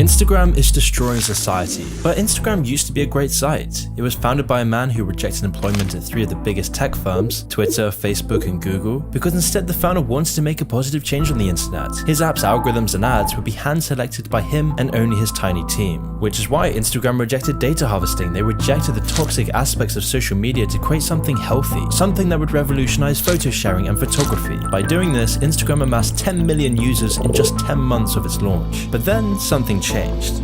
Instagram is destroying society, but Instagram used to be a great site. It was founded by a man who rejected employment at 3 of the biggest tech firms, Twitter, Facebook, and Google, because instead the founder wanted to make a positive change on the internet. His app's algorithms and ads would be hand-selected by him and only his tiny team, which is why Instagram rejected data harvesting. They rejected the toxic aspects of social media to create something healthy, something that would revolutionize photo sharing and photography. By doing this, Instagram amassed 10 million users in just 10 months of its launch. But then something changed.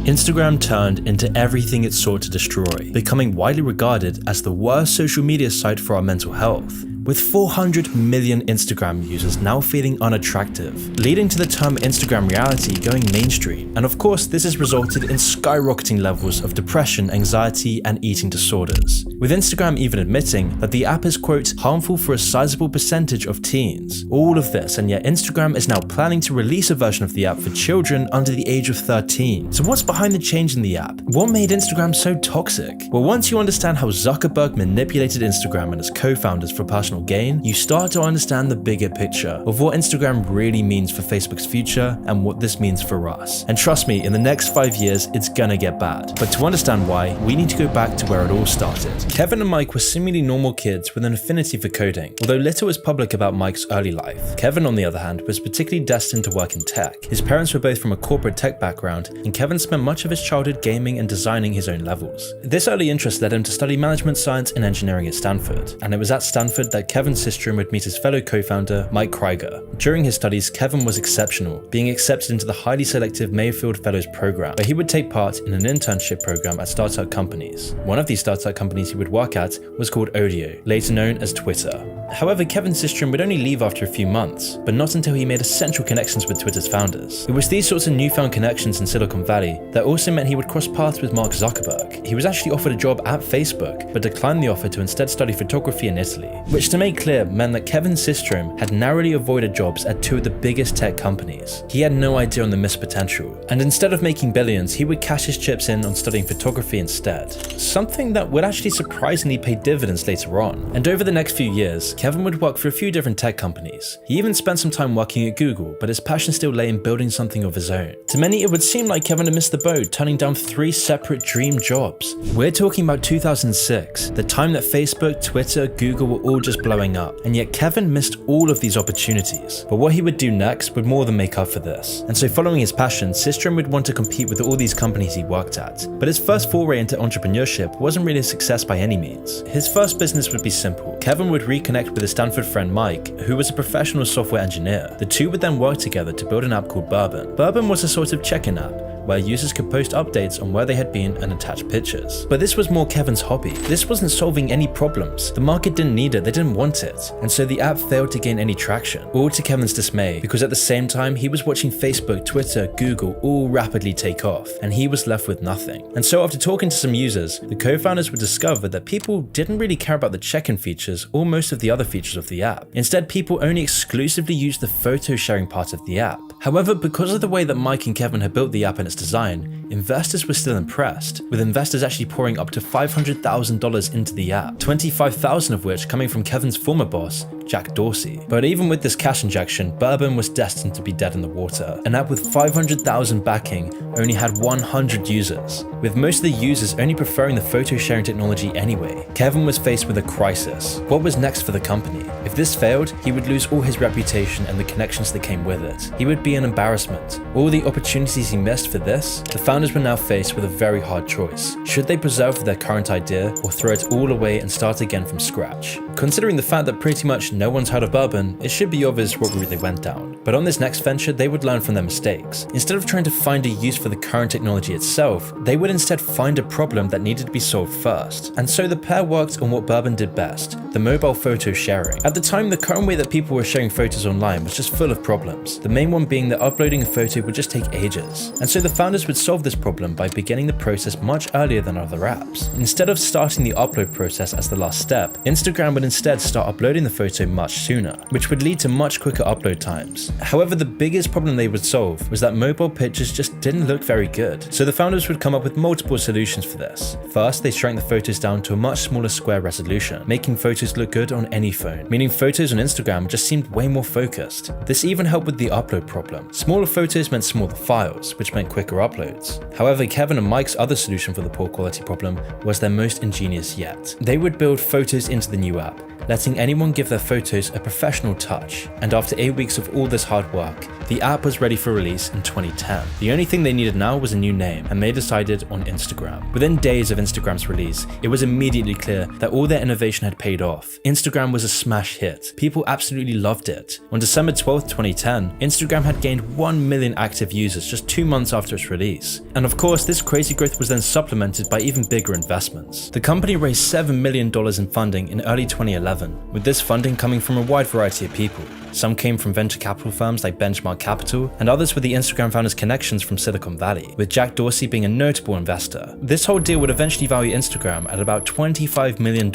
Instagram turned into everything it sought to destroy, becoming widely regarded as the worst social media site for our mental health, with 400 million Instagram users now feeling unattractive, leading to the term Instagram reality going mainstream. And of course, this has resulted in skyrocketing levels of depression, anxiety, and eating disorders, with Instagram even admitting that the app is, quote, harmful for a sizable percentage of teens. All of this, and yet Instagram is now planning to release a version of the app for children under the age of 13. So what's behind the change in the app? What made Instagram so toxic? Well, once you understand how Zuckerberg manipulated Instagram and its co-founders for personal gain, you start to understand the bigger picture of what Instagram really means for Facebook's future and what this means for us. And trust me, in the next 5 years, it's gonna get bad. But to understand why, we need to go back to where it all started. Kevin and Mike were seemingly normal kids with an affinity for coding. Although little was public about Mike's early life, Kevin, on the other hand, was particularly destined to work in tech. His parents were both from a corporate tech background, and Kevin spent much of his childhood gaming and designing his own levels. This early interest led him to study management science and engineering at Stanford, and it was at Stanford that Kevin Systrom would meet his fellow co-founder, Mike Krieger. During his studies, Kevin was exceptional, being accepted into the highly selective Mayfield Fellows program, where he would take part in an internship program at startup companies. One of these startup companies he would work at was called Odeo, later known as Twitter. However, Kevin Systrom would only leave after a few months, but not until he made essential connections with Twitter's founders. It was these sorts of newfound connections in Silicon Valley that also meant he would cross paths with Mark Zuckerberg. He was actually offered a job at Facebook, but declined the offer to instead study photography in Italy, which, to make clear, meant that Kevin Systrom had narrowly avoided jobs at 2 of the biggest tech companies. He had no idea on the missed potential, and instead of making billions, he would cash his chips in on studying photography instead, something that would actually surprisingly pay dividends later on. And over the next few years, Kevin would work for a few different tech companies. He even spent some time working at Google, but his passion still lay in building something of his own. To many, it would seem like Kevin had missed the boat, turning down 3 separate dream jobs. We're talking about 2006, the time that Facebook, Twitter, Google were all just blowing up, and yet Kevin missed all of these opportunities. But what he would do next would more than make up for this. And so, following his passion, Systrom would want to compete with all these companies he worked at. But his first foray into entrepreneurship wasn't really a success by any means. His first business would be simple. Kevin would reconnect with his Stanford friend Mike, who was a professional software engineer. The two would then work together to build an app called Bourbon. Bourbon was a sort of check-in app, where users could post updates on where they had been and attach pictures. But this was more Kevin's hobby. This wasn't solving any problems. The market didn't need it, they didn't want it. And so the app failed to gain any traction, all to Kevin's dismay, because at the same time he was watching Facebook, Twitter, Google all rapidly take off, and he was left with nothing. And so after talking to some users, the co-founders would discover that people didn't really care about the check-in features or most of the other features of the app. Instead, people only exclusively used the photo sharing part of the app. However, because of the way that Mike and Kevin had built the app and its design, investors were still impressed, with investors actually pouring up to $500,000 into the app, $25,000 of which coming from Kevin's former boss, Jack Dorsey. But even with this cash injection, Bourbon was destined to be dead in the water. An app with $500,000 backing only had 100 users, with most of the users only preferring the photo sharing technology anyway. Kevin was faced with a crisis. What was next for the company? If this failed, he would lose all his reputation and the connections that came with it. He would be an embarrassment. All the opportunities he missed for this, the founders were now faced with a very hard choice. Should they preserve their current idea or throw it all away and start again from scratch? Considering the fact that pretty much no one's heard of Bourbon, it should be obvious what route they went down. But on this next venture, they would learn from their mistakes. Instead of trying to find a use for the current technology itself, they would instead find a problem that needed to be solved first. And so the pair worked on what Bourbon did best, the mobile photo sharing. At the time, the current way that people were sharing photos online was just full of problems, the main one being that uploading a photo would just take ages. And so the founders would solve this problem by beginning the process much earlier than other apps. Instead of starting the upload process as the last step, Instagram would instead start uploading the photo much sooner, which would lead to much quicker upload times. However, the biggest problem they would solve was that mobile pictures just didn't look very good, so the founders would come up with multiple solutions for this. First, they shrank the photos down to a much smaller square resolution, making photos look good on any phone, meaning photos on Instagram just seemed way more focused. This even helped with the upload problem. Smaller photos meant smaller files, which meant quicker uploads. However, Kevin and Mike's other solution for the poor quality problem was their most ingenious yet. They would build photos into the new app, letting anyone give their photos a professional touch. And after 8 weeks of all this hard work, the app was ready for release in 2010. The only thing they needed now was a new name, and they decided on Instagram. Within days of Instagram's release, it was immediately clear that all their innovation had paid off. Instagram was a smash hit. People absolutely loved it. On December 12th, 2010, Instagram had gained 1 million active users just 2 months after its release. And of course, this crazy growth was then supplemented by even bigger investments. The company raised $7 million in funding in early 2011, with this funding coming from a wide variety of people. Some came from venture capital firms like Benchmark Capital, and others were the Instagram founders' connections from Silicon Valley, with Jack Dorsey being a notable investor. This whole deal would eventually value Instagram at about $25 million.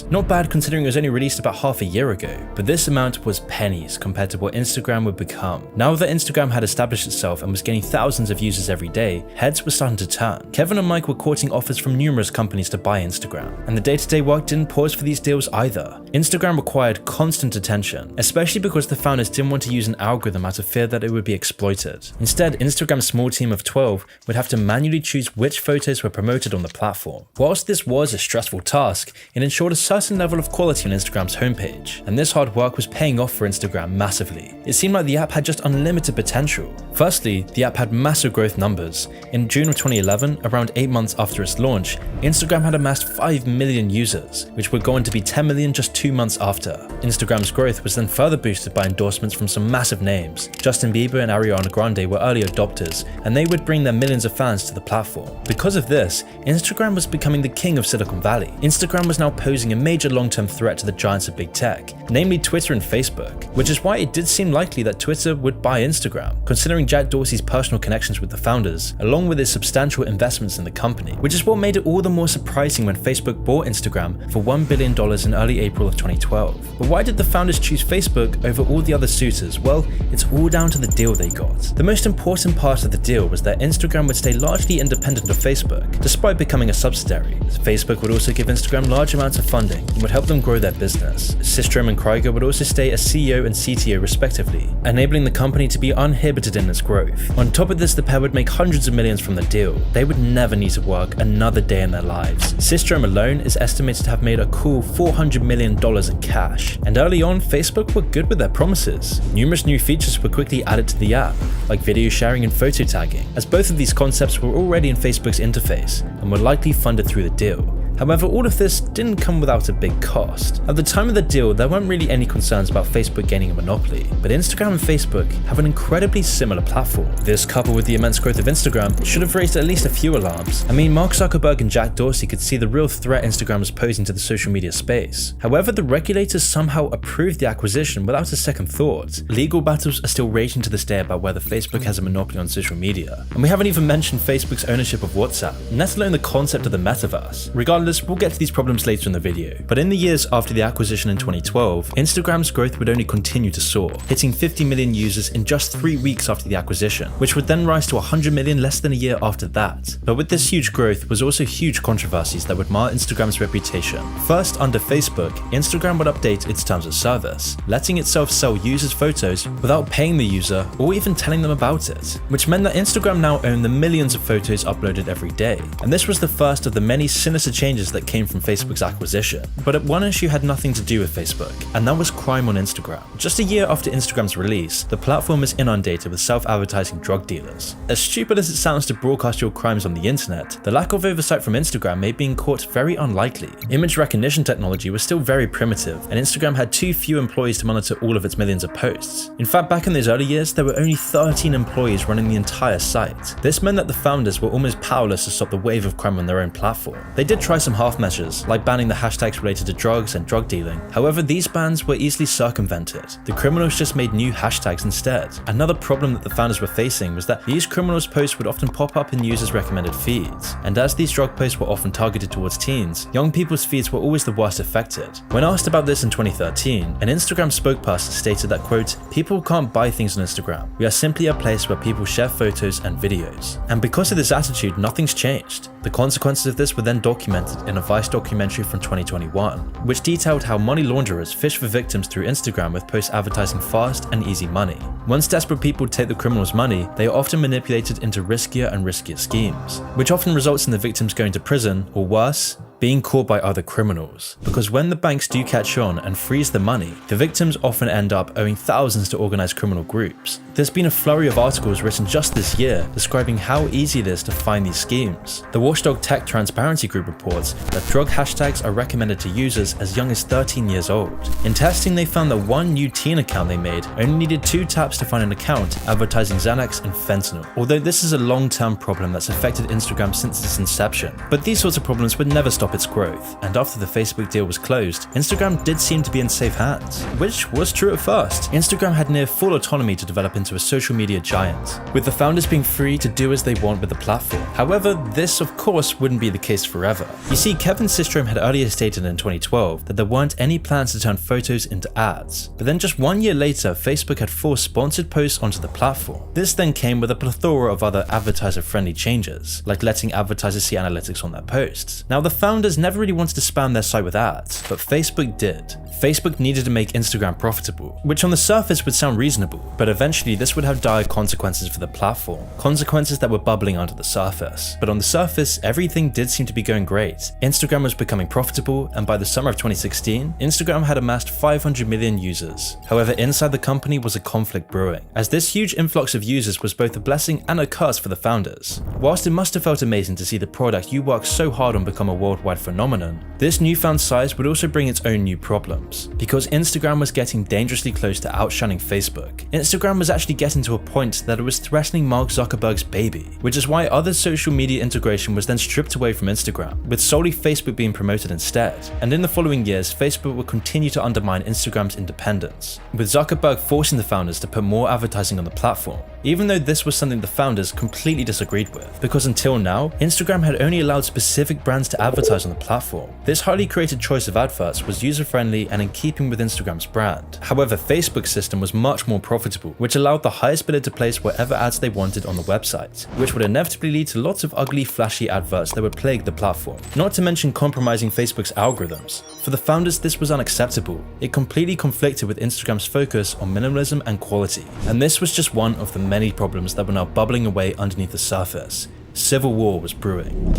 Not bad considering it was only released about half a year ago, but this amount was pennies compared to what Instagram would become. Now that Instagram had established itself and was gaining thousands of users every day, heads were starting to turn. Kevin and Mike were courting offers from numerous companies to buy Instagram, and the day-to-day work didn't pause for these deals either. Instagram required constant attention, especially because the founders didn't want to use an algorithm out of fear that it would be exploited. Instead, Instagram's small team of 12 would have to manually choose which photos were promoted on the platform. Whilst this was a stressful task, it ensured a certain level of quality on Instagram's homepage, and this hard work was paying off for Instagram massively. It seemed like the app had just unlimited potential. Firstly, the app had massive growth numbers. In June of 2011, around 8 months after its launch, Instagram had amassed 5 million users, which would go on to be 10 million just 2 months after. Instagram's growth was then further boosted by endorsements from some massive names. Justin Bieber and Ariana Grande were early adopters, and they would bring their millions of fans to the platform. Because of this, Instagram was becoming the king of Silicon Valley. Instagram was now posing a major long-term threat to the giants of big tech, namely Twitter and Facebook, which is why it did seem likely that Twitter would buy Instagram, considering Jack Dorsey's personal connections with the founders, along with his substantial investments in the company, which is what made it all the more surprising when Facebook bought Instagram for $1 billion in early April of 2012. But why did the founders choose Facebook over all the other suitors? Well, it's all down to the deal they got. The most important part of the deal was that Instagram would stay largely independent of Facebook, despite becoming a subsidiary. Facebook would also give Instagram large amounts of funding and would help them grow their business. Systrom and Krieger would also stay as CEO and CTO respectively, enabling the company to be uninhibited in its growth. On top of this, the pair would make hundreds of millions from the deal. They would never need to work another day in their lives. Systrom alone is estimated to have made a cool $400 million in cash. And early on, Facebook were good with their promises. Numerous new features were quickly added to the app, like video sharing and photo tagging, as both of these concepts were already in Facebook's interface and were likely funded through the deal. However, all of this didn't come without a big cost. At the time of the deal, there weren't really any concerns about Facebook gaining a monopoly, but Instagram and Facebook have an incredibly similar platform. This, coupled with the immense growth of Instagram, should have raised at least a few alarms. I mean, Mark Zuckerberg and Jack Dorsey could see the real threat Instagram was posing to the social media space. However, the regulators somehow approved the acquisition without a second thought. Legal battles are still raging to this day about whether Facebook has a monopoly on social media. And we haven't even mentioned Facebook's ownership of WhatsApp, let alone the concept of the metaverse. Regardless, we'll get to these problems later in the video, but in the years after the acquisition in 2012, Instagram's growth would only continue to soar, hitting 50 million users in just 3 weeks after the acquisition, which would then rise to 100 million less than a year after that. But with this huge growth was also huge controversies that would mar Instagram's reputation. First, under Facebook, Instagram would update its terms of service, letting itself sell users' photos without paying the user or even telling them about it, which meant that Instagram now owned the millions of photos uploaded every day. And this was the first of the many sinister changes that came from Facebook's acquisition. But one issue had nothing to do with Facebook, and that was crime on Instagram. Just a year after Instagram's release, the platform was inundated with self-advertising drug dealers. As stupid as it sounds to broadcast your crimes on the internet, the lack of oversight from Instagram made being caught very unlikely. Image recognition technology was still very primitive, and Instagram had too few employees to monitor all of its millions of posts. In fact, back in those early years, there were only 13 employees running the entire site. This meant that the founders were almost powerless to stop the wave of crime on their own platform. They did try try some half measures, like banning the hashtags related to drugs and drug dealing. However, these bans were easily circumvented. The criminals just made new hashtags instead. Another problem that the founders were facing was that these criminals' posts would often pop up in users' recommended feeds, and as these drug posts were often targeted towards teens, young people's feeds were always the worst affected. When asked about this in 2013, an Instagram spokesperson stated that, quote, "People can't buy things on Instagram. We are simply a place where people share photos and videos." And because of this attitude, nothing's changed. The consequences of this were then documented in a Vice documentary from 2021, which detailed how money launderers fish for victims through Instagram with posts advertising fast and easy money. Once desperate people take the criminals' money, they are often manipulated into riskier and riskier schemes, which often results in the victims going to prison, or worse, being caught by other criminals. Because when the banks do catch on and freeze the money, the victims often end up owing thousands to organized criminal groups. There's been a flurry of articles written just this year describing how easy it is to find these schemes. The watchdog Tech Transparency Group reports that drug hashtags are recommended to users as young as 13 years old. In testing, they found that one new teen account they made only needed 2 taps to find an account advertising Xanax and fentanyl. Although this is a long-term problem that's affected Instagram since its inception, but these sorts of problems would never stop its growth, and after the Facebook deal was closed, Instagram did seem to be in safe hands, which was true at first. Instagram had near full autonomy to develop into a social media giant, with the founders being free to do as they want with the platform. However, this of course wouldn't be the case forever. You see, Kevin Systrom had earlier stated in 2012 that there weren't any plans to turn photos into ads, but then just 1 year later, Facebook had forced sponsored posts onto the platform. This then came with a plethora of other advertiser-friendly changes, like letting advertisers see analytics on their posts. Now, the founders never really wanted to spam their site with ads, but Facebook did. Facebook needed to make Instagram profitable, which on the surface would sound reasonable, but eventually this would have dire consequences for the platform, consequences that were bubbling under the surface. But on the surface, everything did seem to be going great. Instagram was becoming profitable, and by the summer of 2016, Instagram had amassed 500 million users. However, inside the company was a conflict brewing, as this huge influx of users was both a blessing and a curse for the founders. Whilst it must have felt amazing to see the product you worked so hard on become a worldwide phenomenon, this newfound size would also bring its own new problems. Because Instagram was getting dangerously close to outshining Facebook. Instagram was actually getting to a point that it was threatening Mark Zuckerberg's baby, which is why other social media integration was then stripped away from Instagram, with solely Facebook being promoted instead. And in the following years, Facebook would continue to undermine Instagram's independence, with Zuckerberg forcing the founders to put more advertising on the platform, even though this was something the founders completely disagreed with, because until now, Instagram had only allowed specific brands to advertise on the platform. This highly created choice of adverts was user-friendly and in keeping with Instagram's brand. However, Facebook's system was much more profitable, which allowed the highest bidder to place whatever ads they wanted on the website, which would inevitably lead to lots of ugly, flashy adverts that would plague the platform, not to mention compromising Facebook's algorithms. For the founders, this was unacceptable. It completely conflicted with Instagram's focus on minimalism and quality, and this was just one of the many problems that were now bubbling away underneath the surface. Civil war was brewing.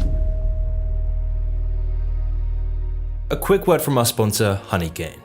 A quick word from our sponsor, Honeygain.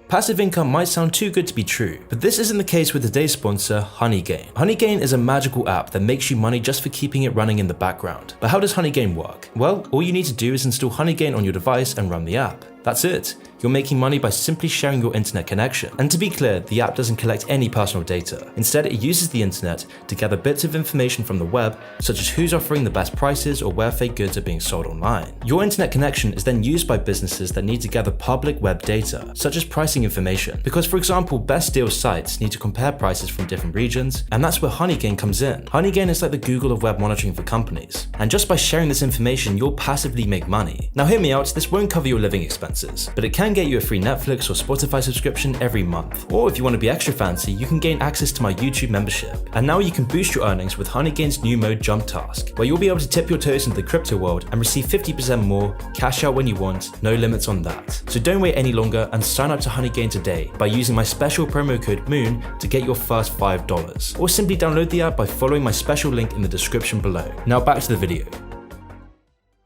Passive income might sound too good to be true, but this isn't the case with today's sponsor, Honeygain. Honeygain is a magical app that makes you money just for keeping it running in the background. But how does Honeygain work? Well, all you need to do is install Honeygain on your device and run the app. That's it. You're making money by simply sharing your internet connection. And to be clear, the app doesn't collect any personal data. Instead, it uses the internet to gather bits of information from the web, such as who's offering the best prices or where fake goods are being sold online. Your internet connection is then used by businesses that need to gather public web data, such as pricing information. Because, for example, best deal sites need to compare prices from different regions, and that's where Honeygain comes in. Honeygain is like the Google of web monitoring for companies. And just by sharing this information, you'll passively make money. Now hear me out, this won't cover your living expenses, but it can get you a free Netflix or Spotify subscription every month. Or if you want to be extra fancy, you can gain access to my YouTube membership. And now you can boost your earnings with Honeygain's new mode Jump Task, where you'll be able to tip your toes into the crypto world and receive 50% more, cash out when you want, no limits on that. So don't wait any longer and sign up to Honeygain today by using my special promo code MOON to get your first $5. Or simply download the app by following my special link in the description below. Now back to the video.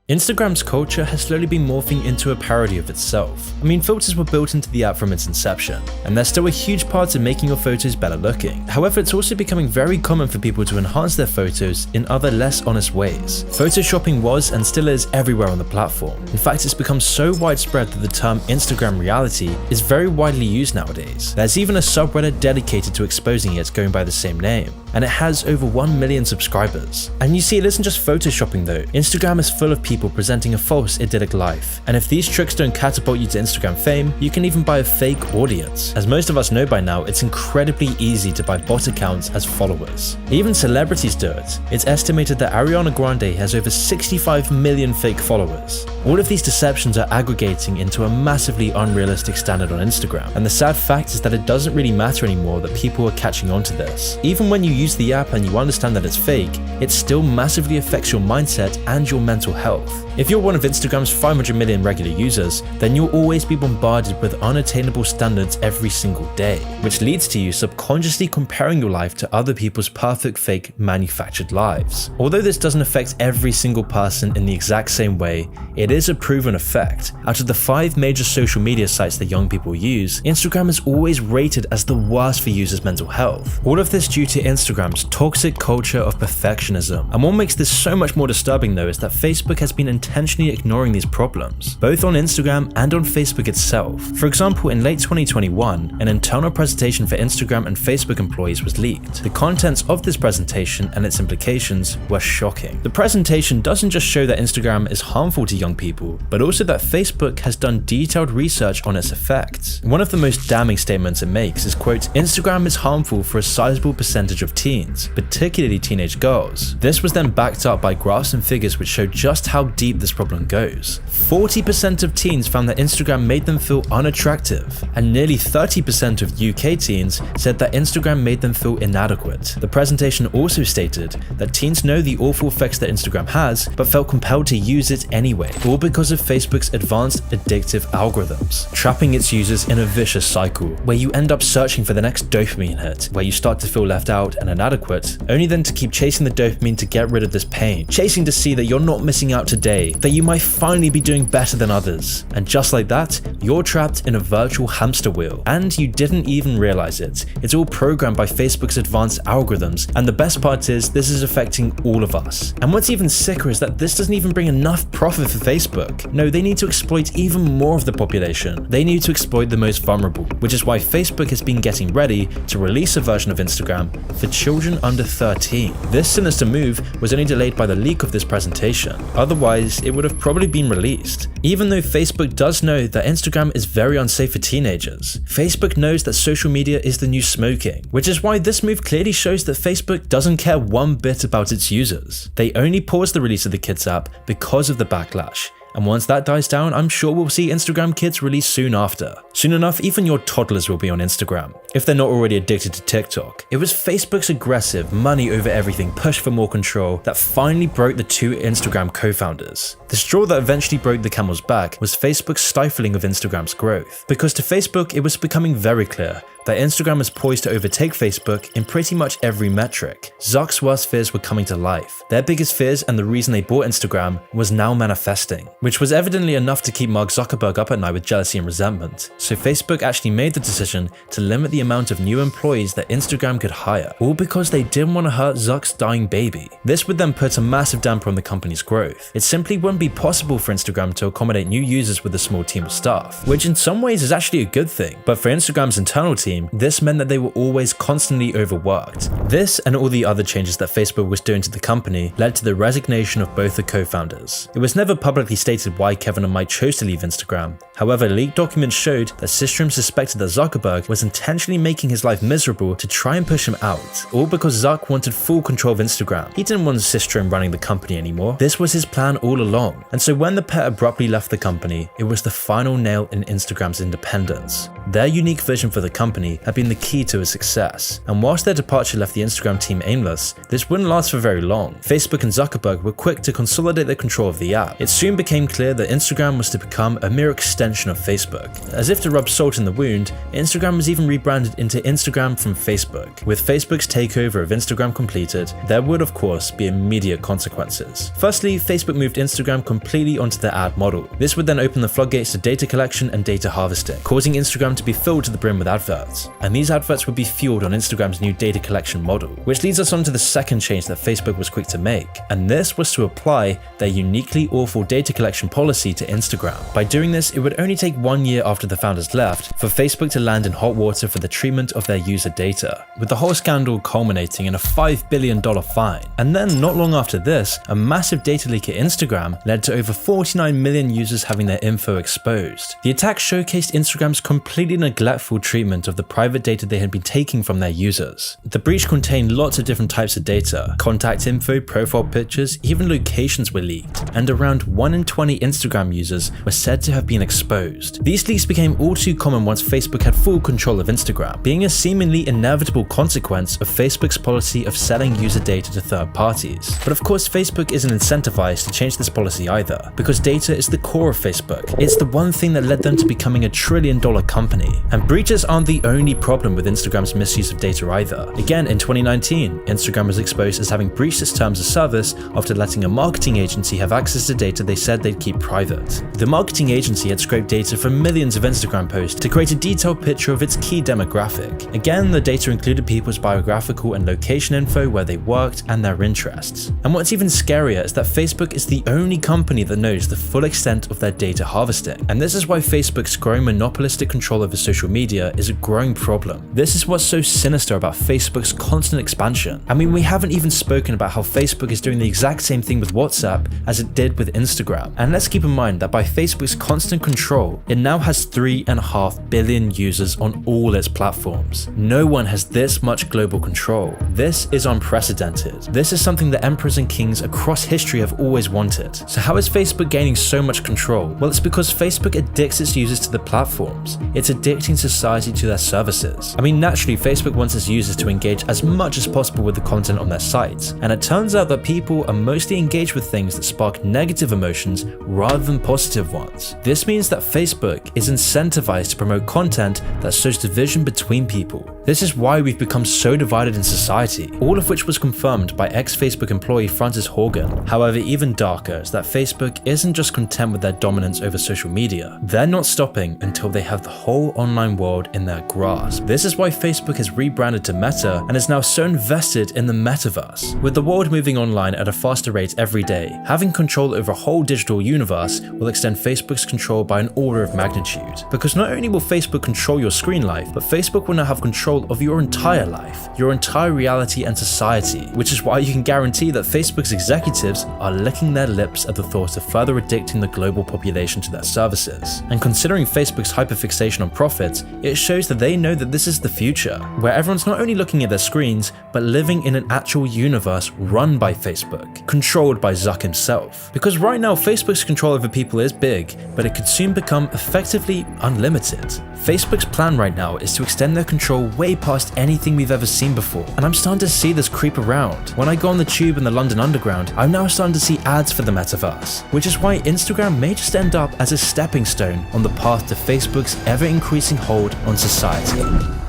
Instagram's culture has slowly been morphing into a parody of itself. I mean, filters were built into the app from its inception, and they're still a huge part of making your photos better looking. However, it's also becoming very common for people to enhance their photos in other less honest ways. Photoshopping was and still is everywhere on the platform. In fact, it's become so widespread that the term Instagram reality is very widely used nowadays. There's even a subreddit dedicated to exposing it going by the same name, and it has over 1 million subscribers. And you see, it isn't just photoshopping though. Instagram is full of people people presenting a false idyllic life. And if these tricks don't catapult you to Instagram fame, you can even buy a fake audience. As most of us know by now, it's incredibly easy to buy bot accounts as followers. Even celebrities do it. It's estimated that Ariana Grande has over 65 million fake followers. All of these deceptions are aggregating into a massively unrealistic standard on Instagram, and the sad fact is that it doesn't really matter anymore that people are catching on to this. Even when you use the app and you understand that it's fake, it still massively affects your mindset and your mental health. If you're one of Instagram's 500 million regular users, then you'll always be bombarded with unattainable standards every single day, which leads to you subconsciously comparing your life to other people's perfect fake manufactured lives. Although this doesn't affect every single person in the exact same way, it is a proven effect. Out of the 5 major social media sites that young people use, Instagram is always rated as the worst for users' mental health. All of this due to Instagram's toxic culture of perfectionism. And what makes this so much more disturbing though is that Facebook has been intentionally ignoring these problems, both on Instagram and on Facebook itself. For example, in late 2021, an internal presentation for Instagram and Facebook employees was leaked. The contents of this presentation and its implications were shocking. The presentation doesn't just show that Instagram is harmful to young people, but also that Facebook has done detailed research on its effects. One of the most damning statements it makes is, quote, "Instagram is harmful for a sizable percentage of teens, particularly teenage girls." This was then backed up by graphs and figures which show just how deep this problem goes. 40% of teens found that Instagram made them feel unattractive, and nearly 30% of UK teens said that Instagram made them feel inadequate. The presentation also stated that teens know the awful effects that Instagram has, but felt compelled to use it anyway, all because of Facebook's advanced addictive algorithms, trapping its users in a vicious cycle, where you end up searching for the next dopamine hit, where you start to feel left out and inadequate, only then to keep chasing the dopamine to get rid of this pain, chasing to see that you're not missing out today, that you might finally be doing better than others. And just like that, you're trapped in a virtual hamster wheel, and you didn't even realize it. It's all programmed by Facebook's advanced algorithms, and the best part is this is affecting all of us. And what's even sicker is that this doesn't even bring enough profit for Facebook. No, they need to exploit even more of the population. They need to exploit the most vulnerable, which is why Facebook has been getting ready to release a version of Instagram for children under 13. This sinister move was only delayed by the leak of this presentation. Otherwise, it would have probably been released. Even though Facebook does know that Instagram is very unsafe for teenagers, Facebook knows that social media is the new smoking, which is why this move clearly shows that Facebook doesn't care one bit about its users. They only paused the release of the Kids app because of the backlash. And once that dies down, I'm sure we'll see Instagram Kids release soon after. Soon enough, even your toddlers will be on Instagram, if they're not already addicted to TikTok. It was Facebook's aggressive, money over everything push for more control that finally broke the 2 Instagram co-founders. The straw that eventually broke the camel's back was Facebook's stifling of Instagram's growth. Because to Facebook, it was becoming very clear that Instagram is poised to overtake Facebook in pretty much every metric. Zuck's worst fears were coming to life. Their biggest fears and the reason they bought Instagram was now manifesting, which was evidently enough to keep Mark Zuckerberg up at night with jealousy and resentment. So Facebook actually made the decision to limit the amount of new employees that Instagram could hire, all because they didn't want to hurt Zuck's dying baby. This would then put a massive damper on the company's growth. It simply wouldn't be possible for Instagram to accommodate new users with a small team of staff, which in some ways is actually a good thing. But for Instagram's internal team, this meant that they were always constantly overworked. This and all the other changes that Facebook was doing to the company led to the resignation of both the co-founders. It was never publicly stated why Kevin and Mike chose to leave Instagram. However, leaked documents showed that Systrom suspected that Zuckerberg was intentionally making his life miserable to try and push him out, all because Zuck wanted full control of Instagram. He didn't want Systrom running the company anymore. This was his plan all along. And so when the pair abruptly left the company, it was the final nail in Instagram's independence. Their unique vision for the company had been the key to its success, and whilst their departure left the Instagram team aimless, this wouldn't last for very long. Facebook and Zuckerberg were quick to consolidate their control of the app. It soon became clear that Instagram was to become a mere extension of Facebook. As if to rub salt in the wound, Instagram was even rebranded into Instagram from Facebook. With Facebook's takeover of Instagram completed, there would of course be immediate consequences. Firstly, Facebook moved Instagram completely onto their ad model. This would then open the floodgates to data collection and data harvesting, causing Instagram to be filled to the brim with adverts. adverts. And these adverts would be fueled on Instagram's new data collection model, which leads us on to the second change that Facebook was quick to make. And this was to apply their uniquely awful data collection policy to Instagram. By doing this, it would only take 1 year after the founders left for Facebook to land in hot water for the treatment of their user data, with the whole scandal culminating in a $5 billion fine. And then, not long after this, a massive data leak at Instagram led to over 49 million users having their info exposed. The attack showcased Instagram's completely neglectful treatment of the private data they had been taking from their users. The breach contained lots of different types of data. Contact info, profile pictures, even locations were leaked, and around 1 in 20 Instagram users were said to have been exposed. These leaks became all too common once Facebook had full control of Instagram, being a seemingly inevitable consequence of Facebook's policy of selling user data to third parties. But of course, Facebook isn't incentivized to change this policy either, because data is the core of Facebook. It's the one thing that led them to becoming a $1 trillion company. And breaches aren't the only problem with Instagram's misuse of data either. Again, in 2019, Instagram was exposed as having breached its terms of service after letting a marketing agency have access to data they said they'd keep private. The marketing agency had scraped data from millions of Instagram posts to create a detailed picture of its key demographic. Again, the data included people's biographical and location info, where they worked, and their interests. And what's even scarier is that Facebook is the only company that knows the full extent of their data harvesting. And this is why Facebook's growing monopolistic control over social media is a growing problem. This is what's so sinister about Facebook's constant expansion. I mean, we haven't even spoken about how Facebook is doing the exact same thing with WhatsApp as it did with Instagram. And let's keep in mind that by Facebook's constant control, it now has 3.5 billion users on all its platforms. No one has this much global control. This is unprecedented. This is something that emperors and kings across history have always wanted. So how is Facebook gaining so much control? Well, it's because Facebook addicts its users to the platforms. It's addicting society to their services. I mean, naturally, Facebook wants its users to engage as much as possible with the content on their sites. And it turns out that people are mostly engaged with things that spark negative emotions rather than positive ones. This means that Facebook is incentivized to promote content that sows division between people. This is why we've become so divided in society, all of which was confirmed by ex-Facebook employee Frances Horgan. However, even darker is that Facebook isn't just content with their dominance over social media. They're not stopping until they have the whole online world in their grasp. This is why Facebook has rebranded to Meta and is now so invested in the metaverse. With the world moving online at a faster rate every day, having control over a whole digital universe will extend Facebook's control by an order of magnitude. Because not only will Facebook control your screen life, but Facebook will now have control of your entire life, your entire reality and society, which is why you can guarantee that Facebook's executives are licking their lips at the thought of further addicting the global population to their services. And considering Facebook's hyperfixation on profits, it shows that they know that this is the future, where everyone's not only looking at their screens, but living in an actual universe run by Facebook, controlled by Zuck himself. Because right now, Facebook's control over people is big, but it could soon become effectively unlimited. Facebook's plan right now is to extend their control way past anything we've ever seen before, and I'm starting to see this creep around. When I go on the tube and the London Underground, I'm now starting to see ads for the metaverse, which is why Instagram may just end up as a stepping stone on the path to Facebook's ever-increasing hold on society.